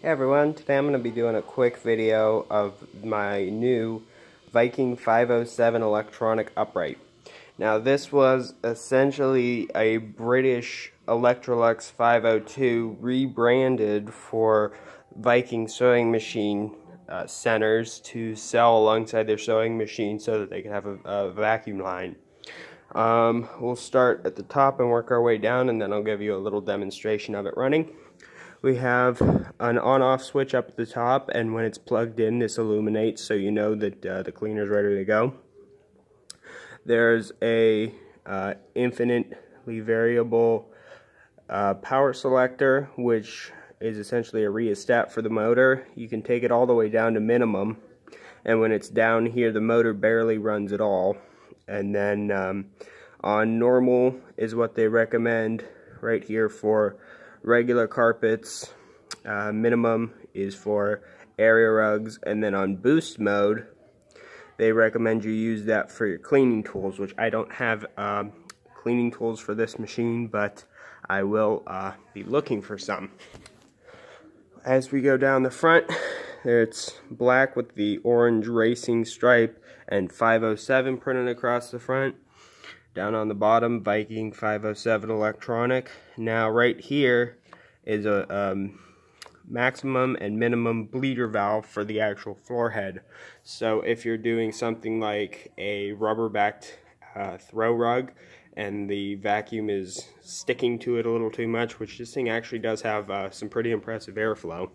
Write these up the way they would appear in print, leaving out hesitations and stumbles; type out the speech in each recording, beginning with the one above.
Hey everyone, today I'm going to be doing a quick video of my new Viking 507 electronic upright. Now this was essentially a British Electrolux 502 rebranded for Viking sewing machine centers to sell alongside their sewing machine so that they can have a vacuum line. We'll start at the top and work our way down, and then I'll give you a little demonstration of it running. We have an on-off switch up at the top, and when it's plugged in, this illuminates so you know that the cleaner's ready to go. There's a infinitely variable power selector, which is essentially a rheostat for the motor. You can take it all the way down to minimum, and when it's down here, the motor barely runs at all. And then on normal is what they recommend right here for regular carpets. Minimum is for area rugs, and then on boost mode they recommend you use that for your cleaning tools, which I don't have cleaning tools for this machine, but I will be looking for some. As we go down the front, it's black with the orange racing stripe and 507 printed across the front. Down on the bottom, Viking 507 electronic. Now right here is a maximum and minimum bleeder valve for the actual floor head. So if you're doing something like a rubber-backed throw rug and the vacuum is sticking to it a little too much, which this thing actually does have some pretty impressive airflow,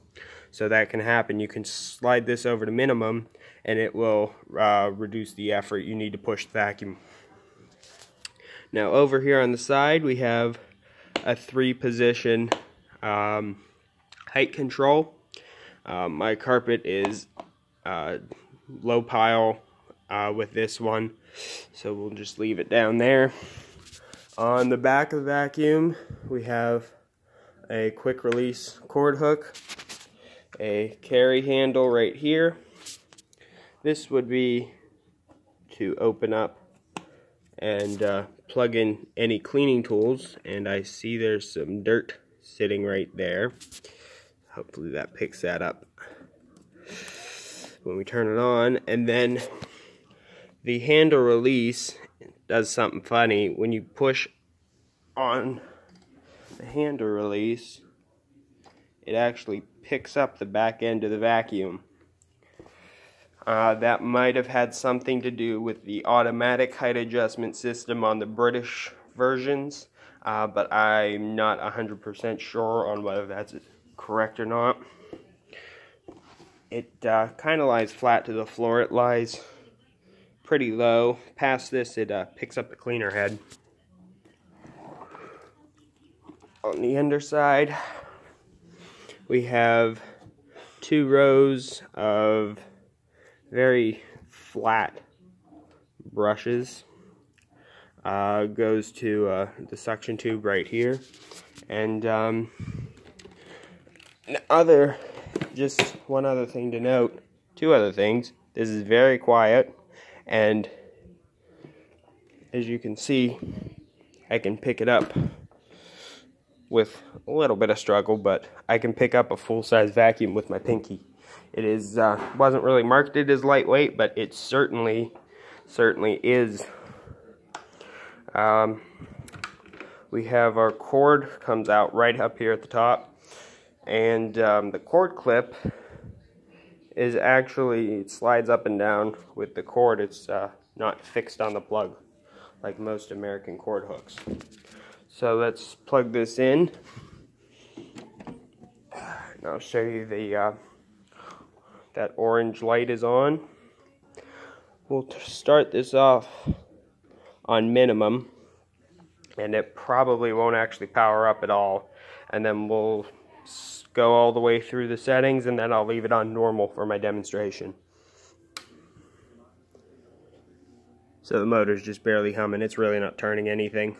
so that can happen. You can slide this over to minimum and it will reduce the effort you need to push the vacuum. Now over here on the side we have a 3-position height control. My carpet is low pile with this one, so we'll just leave it down there. On the back of the vacuum we have a quick release cord hook, a carry handle right here. This would be to open up and plug in any cleaning tools, and I see there's some dirt sitting right there. Hopefully that picks that up when we turn it on. And then the handle release does something funny. When you push on the handle release, it actually picks up the back end of the vacuum. That might have had something to do with the automatic height adjustment system on the British versions, but I'm not 100% sure on whether that's correct or not. It kind of lies flat to the floor. It lies pretty low. Past this, it picks up the cleaner head. On the underside, we have 2 rows of very flat brushes. Goes to the suction tube right here. And just one other thing to note, 2 other things. This is very quiet, and as you can see, I can pick it up with a little bit of struggle, but I can pick up a full-size vacuum with my pinky. It is wasn't really marketed as lightweight, but it certainly is. We have our cord comes out right up here at the top, and the cord clip is actually, it slides up and down with the cord. It's not fixed on the plug like most American cord hooks. So let's plug this in, and I'll show you the that orange light is on. We'll start this off on minimum, and it probably won't actually power up at all, and then we'll go all the way through the settings, and then I'll leave it on normal for my demonstration. So the motor's just barely humming. It's really not turning anything.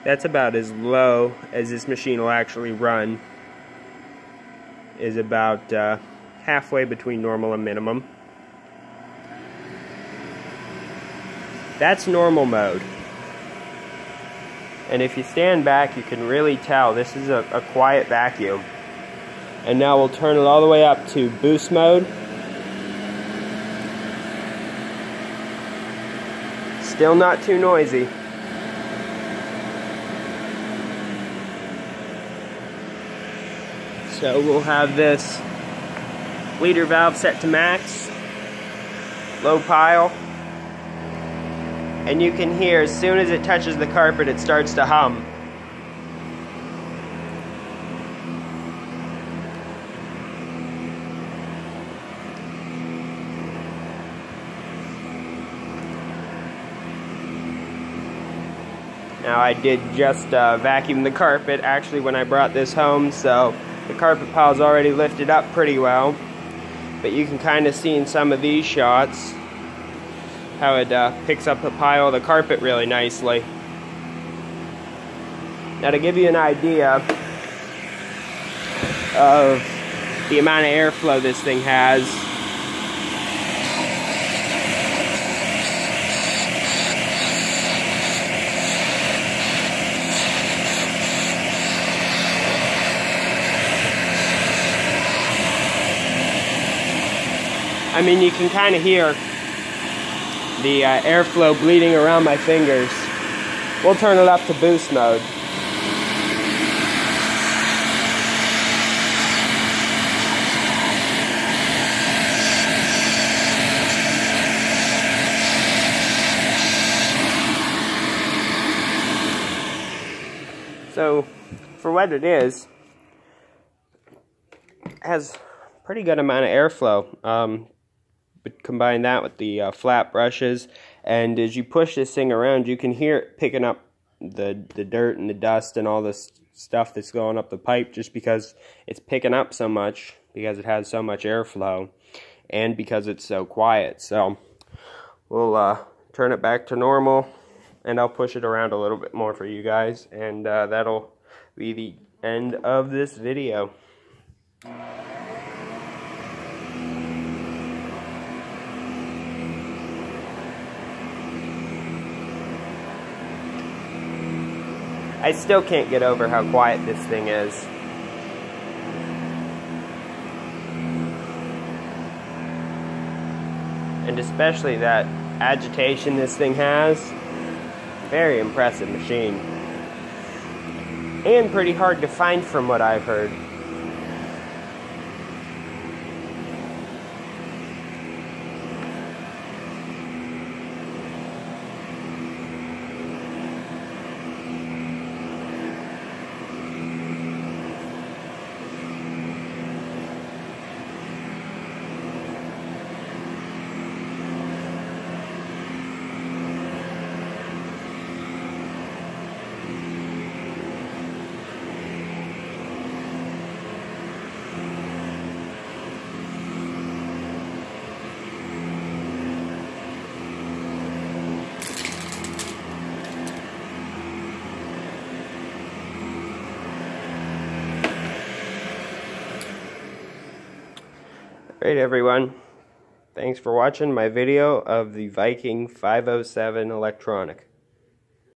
That's about as low as this machine will actually run. Is about halfway between normal and minimum. That's normal mode. And if you stand back, you can really tell this is a quiet vacuum. And now we'll turn it all the way up to boost mode. Still not too noisy. So we'll have this leader valve set to max, low pile, and you can hear as soon as it touches the carpet it starts to hum. Now I did just vacuum the carpet actually when I brought this home, so the carpet pile's already lifted up pretty well. But you can kind of see in some of these shots how it picks up the pile of the carpet really nicely. Now to give you an idea of the amount of airflow this thing has, I mean, you can kind of hear the airflow bleeding around my fingers. We'll turn it up to boost mode. So, for what it is, it has a pretty good amount of airflow. But combine that with the flat brushes, and as you push this thing around, you can hear it picking up the dirt and the dust and all this stuff that's going up the pipe, just because it's picking up so much, because it has so much airflow, and because it's so quiet. So we'll turn it back to normal, and I'll push it around a little bit more for you guys, and that'll be the end of this video. I still can't get over how quiet this thing is. And especially that agitation this thing has. Very impressive machine. And pretty hard to find from what I've heard. Alright everyone, thanks for watching my video of the Viking 507 electronic.